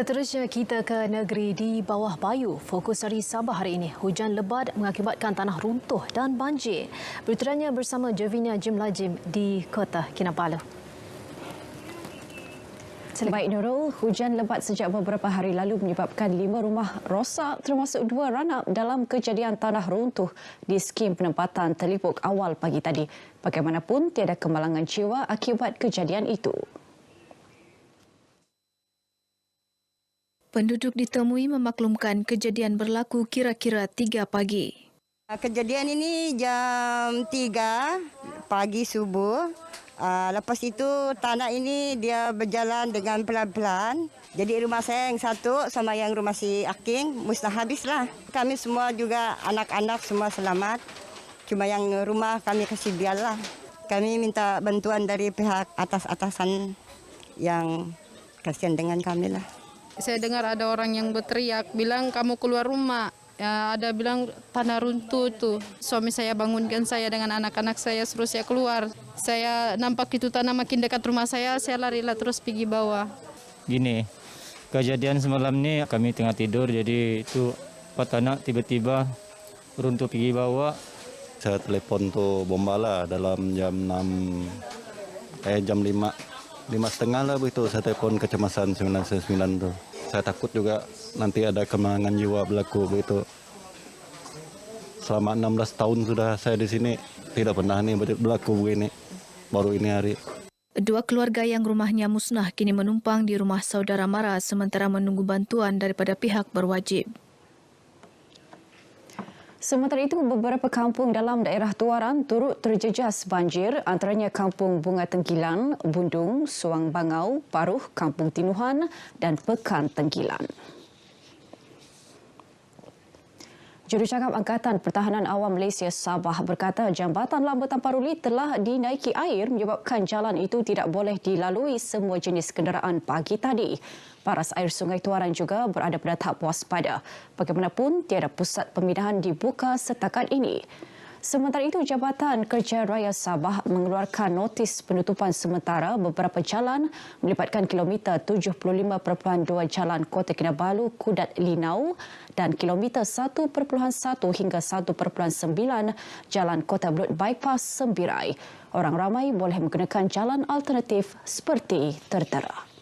Seterusnya kita ke negeri di bawah bayu. Fokus dari Sabah hari ini, hujan lebat mengakibatkan tanah runtuh dan banjir. Beriterannya bersama Jovina Jimlajim di Kota Kinabalu. Baik Nurul, hujan lebat sejak beberapa hari lalu menyebabkan 5 rumah rosak termasuk 2 ranap dalam kejadian tanah runtuh di skim penempatan Telipuk awal pagi tadi. Bagaimanapun, tiada kemalangan jiwa akibat kejadian itu. Penduduk ditemui memaklumkan kejadian berlaku kira-kira 3 pagi. Kejadian ini jam 3 pagi subuh. Lepas itu tanah ini dia berjalan dengan pelan-pelan. Jadi rumah saya yang satu sama yang rumah si Aking musnah habislah. Kami semua juga anak-anak semua selamat. Cuma yang rumah kami kasih biarlah. Kami minta bantuan dari pihak atas-atasan yang kasihan dengan kami lah. Saya dengar ada orang yang berteriak, bilang kamu keluar rumah. Ya, ada bilang tanah runtuh tuh. Suami saya bangunkan saya dengan anak-anak saya, suruh saya keluar. Saya nampak itu tanah makin dekat rumah saya larilah terus pergi bawah. Gini, kejadian semalam ini kami tengah tidur, jadi itu tanah tiba-tiba runtuh pergi bawah. Saya telepon tuh Bombala dalam jam 5.30 lah begitu. Saya telepon kecamatan 999 tuh. Saya takut juga nanti ada kemalangan jiwa berlaku begitu. Selama 16 tahun sudah saya di sini, tidak pernah nih berlaku begini. Baru ini hari. 2 keluarga yang rumahnya musnah kini menumpang di rumah saudara mara sementara menunggu bantuan daripada pihak berwajib. Sementara itu, beberapa kampung dalam daerah Tuaran turut terjejas banjir, antaranya Kampung Bunga Tengkilan, Bundung, Suang Bangau, Paruh, Kampung Tinuhan dan Pekan Tengkilan. Jurucakap Angkatan Pertahanan Awam Malaysia Sabah berkata jambatan Lambatan Paruli telah dinaiki air menyebabkan jalan itu tidak boleh dilalui semua jenis kenderaan pagi tadi. Paras air Sungai Tuaran juga berada pada tahap waspada. Bagaimanapun, tiada pusat pemindahan dibuka setakat ini. Sementara itu, Jabatan Kerja Raya Sabah mengeluarkan notis penutupan sementara beberapa jalan melibatkan kilometer 75.2 Jalan Kota Kinabalu Kudat Linau dan kilometer 1.1 hingga 1.9 Jalan Kota Belud Bypass Sembirai. Orang ramai boleh menggunakan jalan alternatif seperti tertera.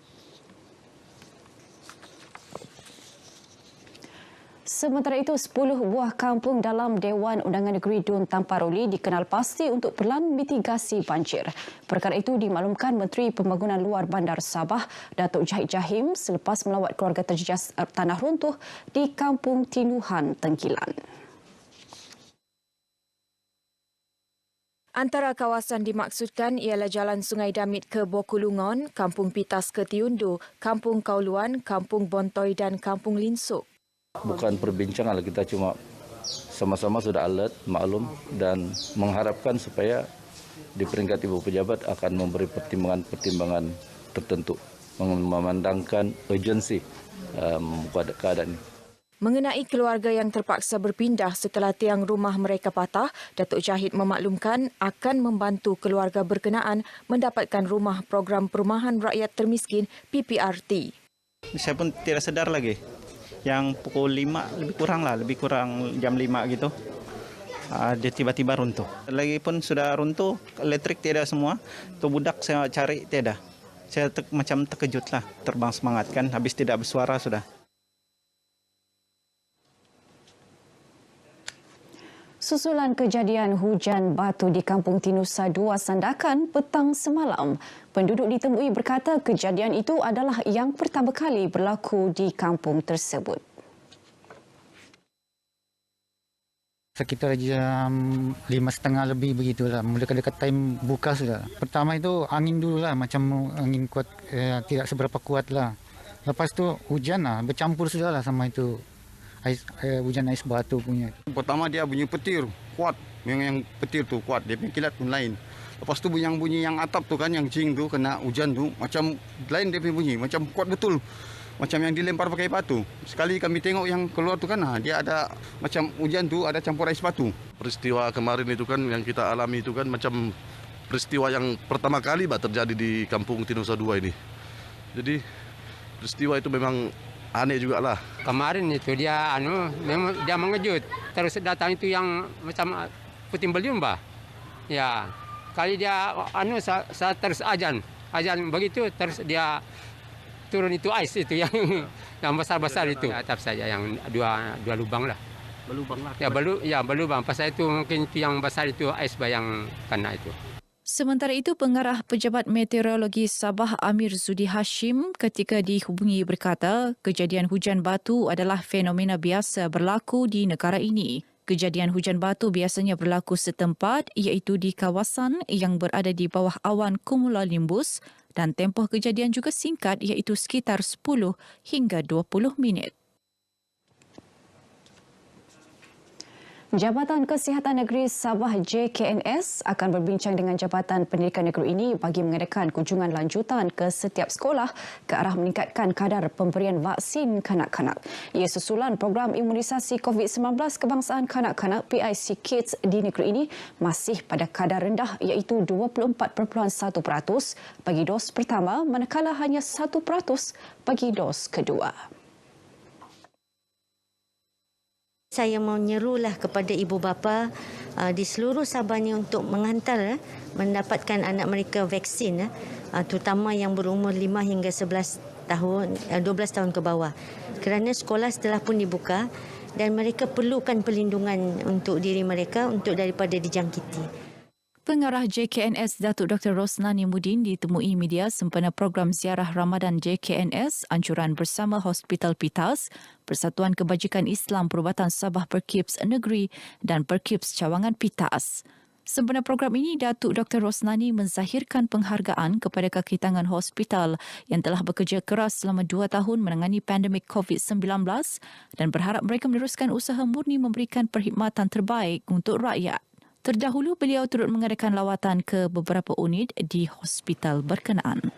Sementara itu, 10 buah kampung dalam Dewan Undangan Negeri Dun Tamparuli dikenal pasti untuk pelan mitigasi banjir. Perkara itu dimaklumkan Menteri Pembangunan Luar Bandar Sabah, Datuk Jahid Jahim selepas melawat keluarga terjejas tanah runtuh di Kampung Tinuhan, Tengkilan. Antara kawasan dimaksudkan ialah Jalan Sungai Damit ke Bokulungon, Kampung Pitas ke Tiundu, Kampung Kauluan, Kampung Bontoy dan Kampung Linsuk. Bukan perbincangan, kita cuma sama-sama sudah alert, maklum dan mengharapkan supaya di peringkat Ibu Pejabat akan memberi pertimbangan tertentu, memandangkan urgensi keadaan ini. Mengenai keluarga yang terpaksa berpindah setelah tiang rumah mereka patah, Datuk Jahid memaklumkan akan membantu keluarga berkenaan mendapatkan rumah Program Perumahan Rakyat Termiskin PPRT. Saya pun tidak sedar lagi. Yang pukul 5 lebih kurang jam 5 gitu. Dia tiba-tiba runtuh. Lagipun sudah runtuh, elektrik tiada semua. Tu budak saya cari tiada. Saya macam terkejut lah, terbang semangat kan, habis tidak bersuara sudah. Susulan kejadian hujan batu di Kampung Tinusa 2 Sandakan petang semalam, penduduk ditemui berkata kejadian itu adalah yang pertama kali berlaku di kampung tersebut. Sekitar jam 5.30 lebih begitulah, mula dekat time buka sudah. Pertama itu angin dulu lah, macam angin kuat, tidak seberapa kuat lah. Lepas tu hujan lah, bercampur sudah lah sama itu. Hujan ais batu punya. Pertama dia bunyi petir kuat, yang petir tu kuat, dia punya kilat pun lain. Lepas tu bunyi yang atap tu kan, yang cing tu kena hujan tu macam lain dia punya bunyi, macam kuat betul. Macam yang dilempar pakai batu. Sekali kami tengok yang keluar tu kan, dia ada macam hujan tu ada campur ais batu. Peristiwa kemarin itu kan yang kita alami itu kan macam peristiwa yang pertama kali terjadi di Kampung Tinusa 2 ini. Jadi peristiwa itu memang aneh jugalah. Kemarin itu dia memang dia mengejut. Terus datang itu yang macam puting beliung, bah. Ya, kali dia saya terus ajan begitu, terus dia turun itu ais itu yang besar-besar itu. Atap saja yang dua lubang lah. Berlubang lah. Ya, berlubang. Pasal itu mungkin itu yang besar itu ais yang kena itu. Sementara itu, Pengarah Pejabat Meteorologi Sabah Amir Zudi Hashim ketika dihubungi berkata kejadian hujan batu adalah fenomena biasa berlaku di negara ini. Kejadian hujan batu biasanya berlaku setempat iaitu di kawasan yang berada di bawah awan cumulonimbus dan tempoh kejadian juga singkat iaitu sekitar 10 hingga 20 minit. Jabatan Kesihatan Negeri Sabah JKNS akan berbincang dengan Jabatan Pendidikan Negeri ini bagi mengadakan kunjungan lanjutan ke setiap sekolah ke arah meningkatkan kadar pemberian vaksin kanak-kanak. Ia susulan program imunisasi COVID-19 kebangsaan kanak-kanak PIC Kids di negeri ini masih pada kadar rendah iaitu 24.1% bagi dos pertama manakala hanya 1% bagi dos kedua. Saya mau nyerulah kepada ibu bapa di seluruh Sabah ni untuk menghantar mendapatkan anak mereka vaksin, terutama yang berumur 5 hingga 12 tahun ke bawah. Kerana sekolah setelah pun dibuka dan mereka perlukan perlindungan untuk diri mereka untuk daripada dijangkiti. Pengarah JKNS Datuk Dr. Rosnani Mudin ditemui media sempena program ziarah Ramadan JKNS anjuran bersama Hospital Pitas, Persatuan Kebajikan Islam Perubatan Sabah Perkips Negeri dan Perkips Cawangan Pitas. Sempena program ini, Datuk Dr. Rosnani menzahirkan penghargaan kepada kaki tangan hospital yang telah bekerja keras selama 2 tahun menangani pandemik COVID-19 dan berharap mereka meneruskan usaha murni memberikan perkhidmatan terbaik untuk rakyat. Terdahulu, beliau turut mengadakan lawatan ke beberapa unit di hospital berkenaan.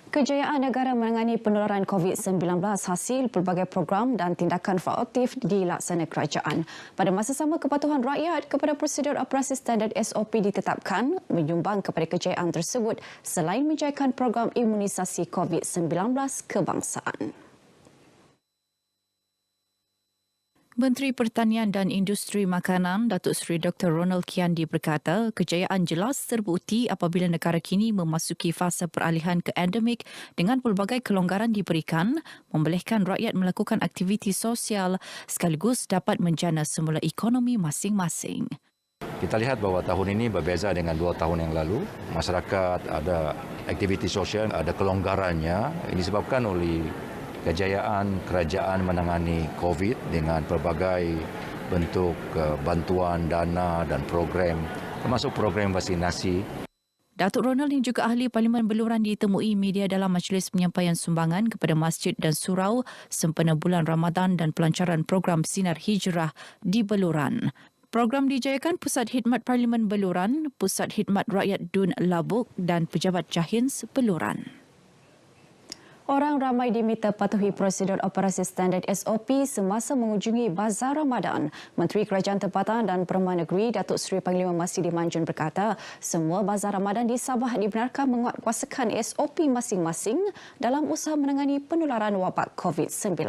Kejayaan negara menangani penularan COVID-19 hasil pelbagai program dan tindakan proaktif dilaksana kerajaan. Pada masa sama, kepatuhan rakyat kepada prosedur operasi standard SOP ditetapkan menyumbang kepada kejayaan tersebut selain menjayakan program imunisasi COVID-19 kebangsaan. Menteri Pertanian dan Industri Makanan Datuk Seri Dr. Ronald Kiandi berkata kejayaan jelas terbukti apabila negara kini memasuki fasa peralihan ke endemik dengan pelbagai kelonggaran diberikan, membolehkan rakyat melakukan aktiviti sosial sekaligus dapat menjana semula ekonomi masing-masing. Kita lihat bahawa tahun ini berbeza dengan 2 tahun yang lalu. Masyarakat ada aktiviti sosial, ada kelonggarannya. Ini disebabkan oleh kejayaan kerajaan menangani COVID dengan pelbagai bentuk bantuan dana dan program, termasuk program vaksinasi. Datuk Ronald yang juga ahli Parlimen Beluran ditemui media dalam majlis penyampaian sumbangan kepada masjid dan surau sempena bulan Ramadan dan pelancaran program Sinar Hijrah di Beluran. Program dijayakan Pusat Khidmat Parlimen Beluran, Pusat Khidmat Rakyat Dun Labuk dan Pejabat Jahins Beluran. Orang ramai diminta patuhi prosedur operasi standard SOP semasa mengunjungi Bazar Ramadan. Menteri Kerajaan Tempatan dan Perumahan Negeri Datuk Seri Panglima Masidi Manjun berkata, semua Bazar Ramadan di Sabah dibenarkan menguatkuasakan SOP masing-masing dalam usaha menangani penularan wabak COVID-19.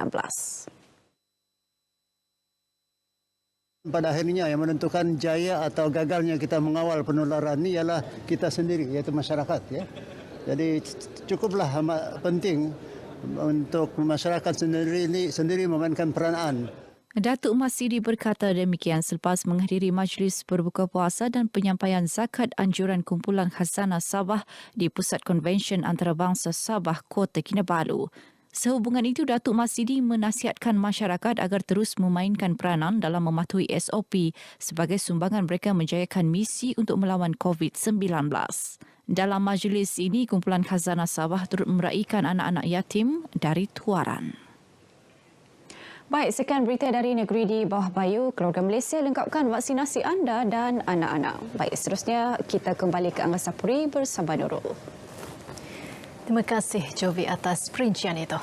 Pada akhirnya yang menentukan jaya atau gagalnya kita mengawal penularan ini ialah kita sendiri, iaitu masyarakat, ya. Jadi cukuplah penting untuk masyarakat sendiri memainkan peranan. Datuk Masidi berkata demikian selepas menghadiri majlis berbuka puasa dan penyampaian zakat anjuran kumpulan khazanah Sabah di Pusat Konvensyen Antarabangsa Sabah, Kota Kinabalu. Sehubungan itu, Datuk Masidi menasihatkan masyarakat agar terus memainkan peranan dalam mematuhi SOP sebagai sumbangan mereka menjayakan misi untuk melawan COVID-19. Dalam majlis ini, kumpulan khazanah Sabah turut meraihkan anak-anak yatim dari tuaran. Baik, sekian berita dari negeri di bawah bayu. Keluarga Malaysia lengkapkan vaksinasi anda dan anak-anak. Baik, seterusnya kita kembali ke Angkasa Puri bersama Nurul. Terima kasih Jovi atas perincian itu.